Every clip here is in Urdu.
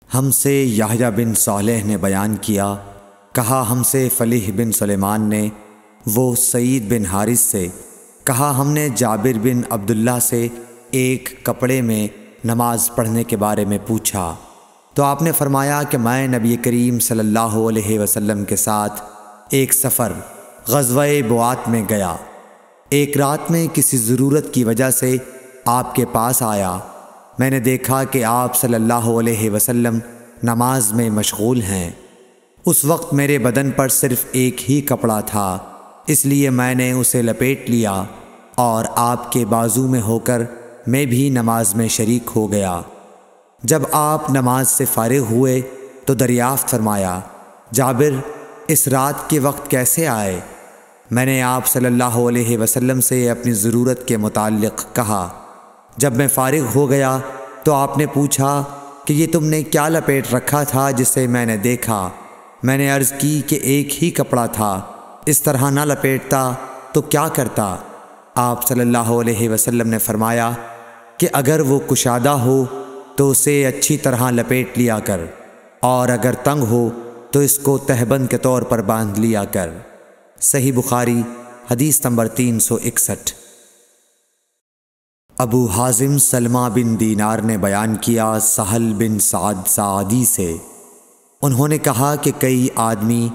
ہم سے یحییٰ بن صالح نے بیان کیا، کہا ہم سے فلیح بن سلیمان نے، وہ سعید بن حارث سے، کہا ہم نے جابر بن عبداللہ سے ایک کپڑے میں نماز پڑھنے کے بارے میں پوچھا تو آپ نے فرمایا کہ میں نبی کریم صلی اللہ علیہ وسلم کے ساتھ ایک سفر غزوہ بوات میں گیا، ایک رات میں کسی ضرورت کی وجہ سے آپ کے پاس آیا، میں نے دیکھا کہ آپ صلی اللہ علیہ وسلم نماز میں مشغول ہیں۔ اس وقت میرے بدن پر صرف ایک ہی کپڑا تھا، اس لیے میں نے اسے لپیٹ لیا اور آپ کے بازو میں ہو کر میں بھی نماز میں شریک ہو گیا۔ جب آپ نماز سے فارغ ہوئے تو دریافت فرمایا، جابر اس رات کے وقت کیسے آئے؟ میں نے آپ صلی اللہ علیہ وسلم سے اپنی ضرورت کے متعلق کہا۔ جب میں فارغ ہو گیا تو آپ نے پوچھا کہ یہ تم نے کیا لپیٹ رکھا تھا جسے میں نے دیکھا؟ میں نے عرض کی کہ ایک ہی کپڑا تھا، اس طرح نہ لپیٹتا تو کیا کرتا؟ آپ صلی اللہ علیہ وسلم نے فرمایا کہ اگر وہ کشادہ ہو تو اسے اچھی طرح لپیٹ لیا کر، اور اگر تنگ ہو تو اس کو تہبند کے طور پر باندھ لیا کر۔ صحیح بخاری حدیث نمبر 361۔ ابو حازم سلمہ بن دینار نے بیان کیا سہل بن سعد سعدی سے، انہوں نے کہا کہ کئی آدمی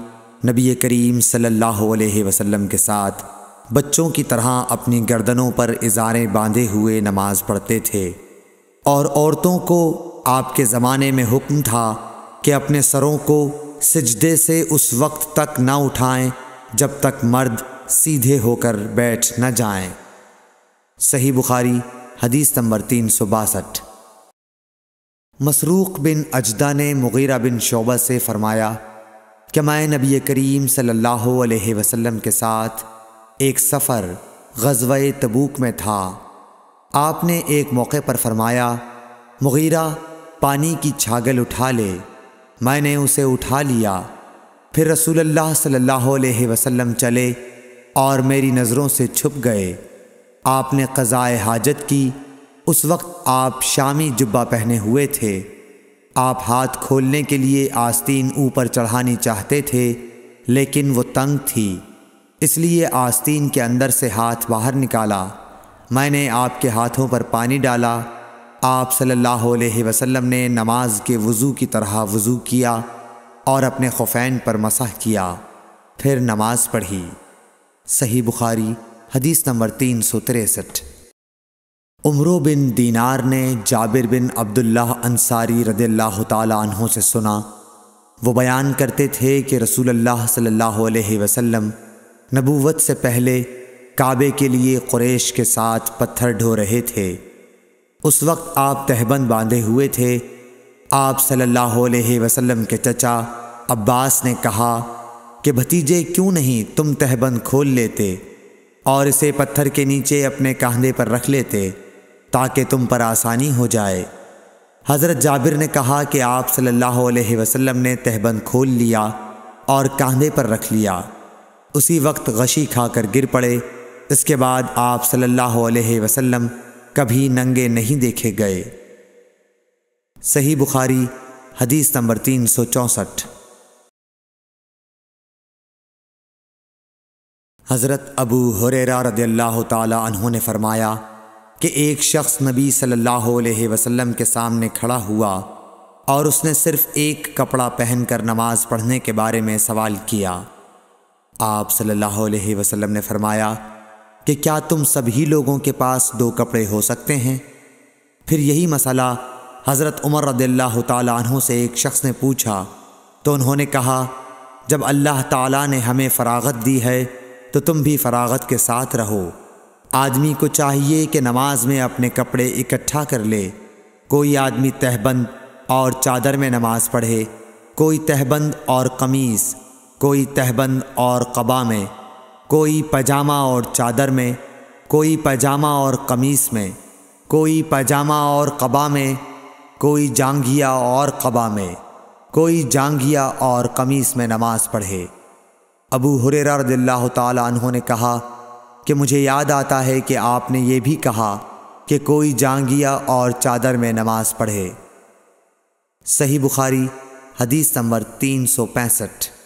نبی کریم صلی اللہ علیہ وسلم کے ساتھ بچوں کی طرح اپنی گردنوں پر ازاریں باندھے ہوئے نماز پڑھتے تھے، اور عورتوں کو آپ کے زمانے میں حکم تھا کہ اپنے سروں کو سجدے سے اس وقت تک نہ اٹھائیں جب تک مرد سیدھے ہو کر بیٹھ نہ جائیں۔ صحیح بخاری حدیث نمبر 362۔ مسروق بن اجدہ نے مغیرہ بن شعبہ سے فرمایا کہ میں نبی کریم صلی اللہ علیہ وسلم کے ساتھ ایک سفر غزوہ تبوک میں تھا۔ آپ نے ایک موقع پر فرمایا، مغیرہ پانی کی چھاگل اٹھا لے۔ میں نے اسے اٹھا لیا، پھر رسول اللہ صلی اللہ علیہ وسلم چلے اور میری نظروں سے چھپ گئے۔ آپ نے قضائے حاجت کی، اس وقت آپ شامی جبہ پہنے ہوئے تھے۔ آپ ہاتھ کھولنے کے لیے آستین اوپر چڑھانی چاہتے تھے لیکن وہ تنگ تھی، اس لیے آستین کے اندر سے ہاتھ باہر نکالا۔ میں نے آپ کے ہاتھوں پر پانی ڈالا، آپ صلی اللہ علیہ وسلم نے نماز کے وضو کی طرح وضو کیا اور اپنے خفین پر مسح کیا، پھر نماز پڑھی۔ صحیح بخاری حدیث نمبر 363۔ عمرو بن دینار نے جابر بن عبداللہ انصاری رضی اللہ تعالی عنہ سے سنا، وہ بیان کرتے تھے کہ رسول اللہ صلی اللہ علیہ وسلم نبوت سے پہلے کعبے کے لیے قریش کے ساتھ پتھر ڈھو رہے تھے۔ اس وقت آپ تہبند باندھے ہوئے تھے۔ آپ صلی اللہ علیہ وسلم کے چچا عباس نے کہا کہ بھتیجے کیوں نہیں تم تہبند کھول لیتے اور اسے پتھر کے نیچے اپنے کاندھے پر رکھ لیتے تاکہ تم پر آسانی ہو جائے۔ حضرت جابر نے کہا کہ آپ صلی اللہ علیہ وسلم نے تہبند کھول لیا اور کاندھے پر رکھ لیا، اسی وقت غشی کھا کر گر پڑے۔ اس کے بعد آپ صلی اللہ علیہ وسلم کبھی ننگے نہیں دیکھے گئے۔ صحیح بخاری حدیث نمبر 364۔ حضرت ابو ہریرہ رضی اللہ تعالی عنہ نے فرمایا کہ ایک شخص نبی صلی اللہ علیہ وسلم کے سامنے کھڑا ہوا اور اس نے صرف ایک کپڑا پہن کر نماز پڑھنے کے بارے میں سوال کیا۔ آپ صلی اللہ علیہ وسلم نے فرمایا کہ کیا تم سبھی لوگوں کے پاس 2 کپڑے ہو سکتے ہیں؟ پھر یہی مسئلہ حضرت عمر رضی اللہ تعالی عنہ سے ایک شخص نے پوچھا تو انہوں نے کہا، جب اللہ تعالیٰ نے ہمیں فراغت دی ہے تو تم بھی فراغت کے ساتھ رہو۔ آدمی کو چاہیے کہ نماز میں اپنے کپڑے اکٹھا کر لے، کوئی آدمی تہبند اور چادر میں نماز پڑھے، کوئی تہبند اور قمیص، کوئی تہبند اور قبا میں، کوئی پاجامہ اور چادر میں، کوئی پاجامہ اور قمیص میں، کوئی پاجامہ اور قبا میں، کوئی جانگھیا اور قبا میں، کوئی جانگھیا اور قمیص میں نماز پڑھے۔ ابو ہریرہ رضی اللہ تعالی عنہ نے کہا کہ مجھے یاد آتا ہے کہ آپ نے یہ بھی کہا کہ کوئی جانگھیا اور چادر میں نماز پڑھے۔ صحیح بخاری حدیث نمبر 365۔